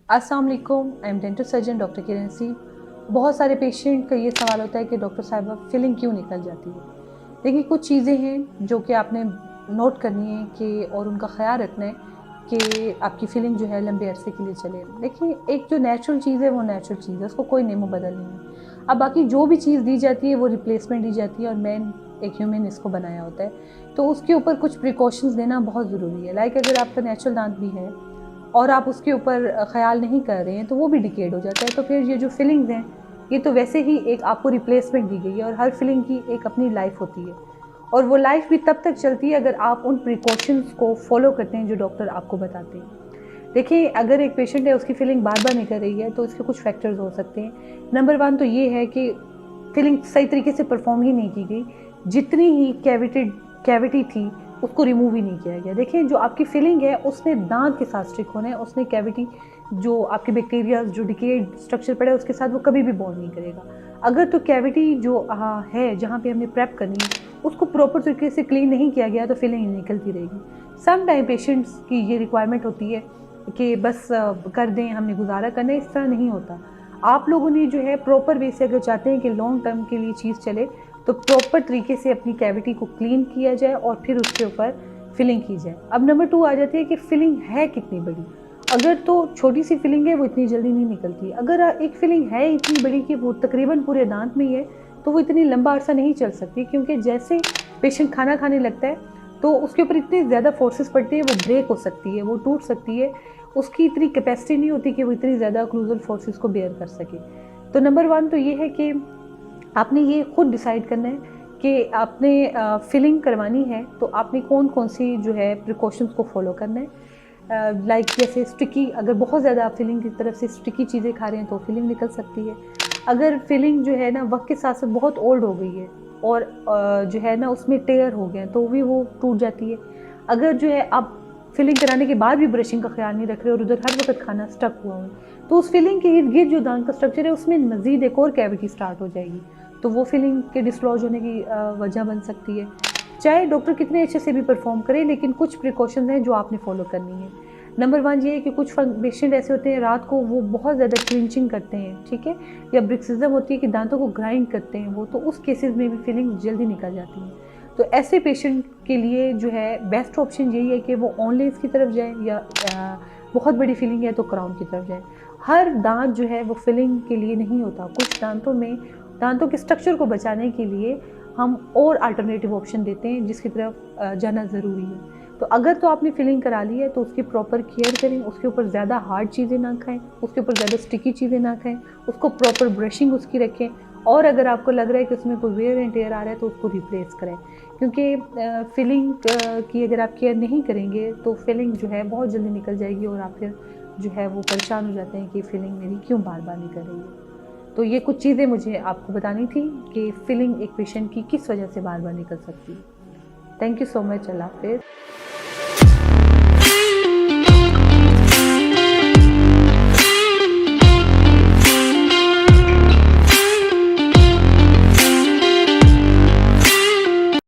अस्सलाम वालेकुम, I am dental surgeon doctor Kiran C. बहुत सारे पेशेंट का ये सवाल होता है कि डॉक्टर साहिबा फिलिंग क्यों निकल जाती है। देखिए, कुछ चीज़ें हैं जो कि आपने नोट करनी है कि और उनका ख्याल रखना है कि आपकी फिलिंग जो है लंबे अरसे के लिए चले। देखिए, एक जो नेचुरल चीज़ है वो नेचुरल चीज़ है, उसको कोई नेमो बदल नहीं है। अब बाकी जो भी चीज़ दी जाती है वो रिप्लेसमेंट दी जाती है और मैन एक ह्यूमन इसको बनाया होता है, तो उसके ऊपर कुछ प्रिकॉशंस लेना बहुत ज़रूरी है। लाइक अगर आपका नेचुरल दांत भी है और आप उसके ऊपर ख़्याल नहीं कर रहे हैं तो वो भी डिकेड हो जाता है। तो फिर ये जो फिलिंग्स हैं ये तो वैसे ही एक आपको रिप्लेसमेंट दी गई है और हर फिलिंग की एक अपनी लाइफ होती है और वो लाइफ भी तब तक चलती है अगर आप उन प्रिकॉशंस को फॉलो करते हैं जो डॉक्टर आपको बताते हैं। देखिए, अगर एक पेशेंट है उसकी फिलिंग बार बार निकल रही है तो इसके कुछ फैक्टर्स हो सकते हैं। नंबर 1 तो ये है कि फिलिंग सही तरीके से परफॉर्म ही नहीं की गई, जितनी ही कैविटी थी उसको रिमूव ही नहीं किया गया। देखिए, जो आपकी फिलिंग है उसने दांत के साथ स्टिक होना है, उसने कैविटी जो आपके बैक्टीरिया जो डिकेड स्ट्रक्चर पड़ा है उसके साथ वो कभी भी बॉन्ड नहीं करेगा। अगर तो कैविटी जो है जहाँ पे हमने प्रेप करनी है उसको प्रॉपर तरीके से क्लीन नहीं किया गया तो फिलिंग निकलती रहेगी। सम टाइम पेशेंट्स की ये रिक्वायरमेंट होती है कि बस कर दें, हमने गुजारा करना है, इस तरह नहीं होता। आप लोगों ने जो है प्रॉपर वे से अगर चाहते हैं कि लॉन्ग टर्म के लिए चीज़ चले तो प्रॉपर तरीके से अपनी कैविटी को क्लीन किया जाए और फिर उसके ऊपर फिलिंग की जाए। अब नंबर 2 आ जाती है कि फिलिंग है कितनी बड़ी। अगर तो छोटी सी फिलिंग है वो इतनी जल्दी नहीं निकलती। अगर एक फिलिंग है इतनी बड़ी कि वो तकरीबन पूरे दांत में ही है तो वो इतनी लंबा अरसा नहीं चल सकती, क्योंकि जैसे पेशेंट खाना खाने लगता है तो उसके ऊपर इतनी ज़्यादा फोर्सेस पड़ती है, वो ब्रेक हो सकती है, वो टूट सकती है। उसकी इतनी कैपेसिटी नहीं होती कि वो इतनी ज़्यादा ओक्लूजल फोर्सेस को बेयर कर सके। तो नंबर 1 तो ये है कि आपने ये खुद डिसाइड करना है कि आपने फिलिंग करवानी है तो आपने कौन कौन सी जो है प्रिकॉशंस को फॉलो करना है। लाइक जैसे स्टिकी, अगर बहुत ज़्यादा आप फिलिंग की तरफ से स्टिकी चीज़ें खा रहे हैं तो फिलिंग निकल सकती है। अगर फिलिंग जो है ना वक्त के साथ साथ बहुत ओल्ड हो गई है और जो है ना उसमें टेयर हो गए तो भी वो टूट जाती है। अगर जो है आप फिलिंग कराने के बाद भी ब्रशिंग का ख्याल नहीं रख रहे और उधर हर वक्त खाना स्टक हुआ हो तो उस फिलिंग के इर्द गिर्द जो दांत का स्ट्रक्चर है उसमें मज़ीद एक और कैविटी स्टार्ट हो जाएगी, तो वो फिलिंग के डिसलॉज होने की वजह बन सकती है। चाहे डॉक्टर कितने अच्छे से भी परफॉर्म करे, लेकिन कुछ प्रिकॉशंस हैं जो आपने फॉलो करनी है। नंबर 1 ये है कि कुछ पेशेंट ऐसे होते हैं रात को वो बहुत ज़्यादा क्लिंचिंग करते हैं, ठीक है, या ब्रिक्सिज्म होती है कि दांतों को ग्राइंड करते हैं वो, तो उस केसेस में भी फिलिंग जल्दी निकल जाती है। तो ऐसे पेशेंट के लिए जो है बेस्ट ऑप्शन यही है कि वो ऑनलेस की तरफ जाए या बहुत बड़ी फिलिंग है तो क्राउन की तरफ जाए। हर दांत जो है वो फिलिंग के लिए नहीं होता। कुछ दांतों में दांतों के स्ट्रक्चर को बचाने के लिए हम और अल्टरनेटिव ऑप्शन देते हैं जिसकी तरफ जाना ज़रूरी है। तो अगर तो आपने फिलिंग करा ली है तो उसकी प्रॉपर केयर करें, उसके ऊपर ज़्यादा हार्ड चीज़ें ना खाएं, उसके ऊपर ज़्यादा स्टिकी चीज़ें ना खाएं, उसको प्रॉपर ब्रशिंग उसकी रखें और अगर आपको लग रहा है कि उसमें कोई वेयर एंड टेयर आ रहा है तो उसको रिप्लेस करें, क्योंकि फिलिंग की अगर आप केयर नहीं करेंगे तो फिलिंग जो है बहुत जल्दी निकल जाएगी और आप फिर जो है वो परेशान हो जाते हैं कि फिलिंग मेरी क्यों बार बार निकल रही है। तो ये कुछ चीज़ें मुझे आपको बतानी थी कि फिलिंग एक पेशेंट की किस वजह से बार बार निकल सकती है। Thank you so much. अल्लाह हाफिज़।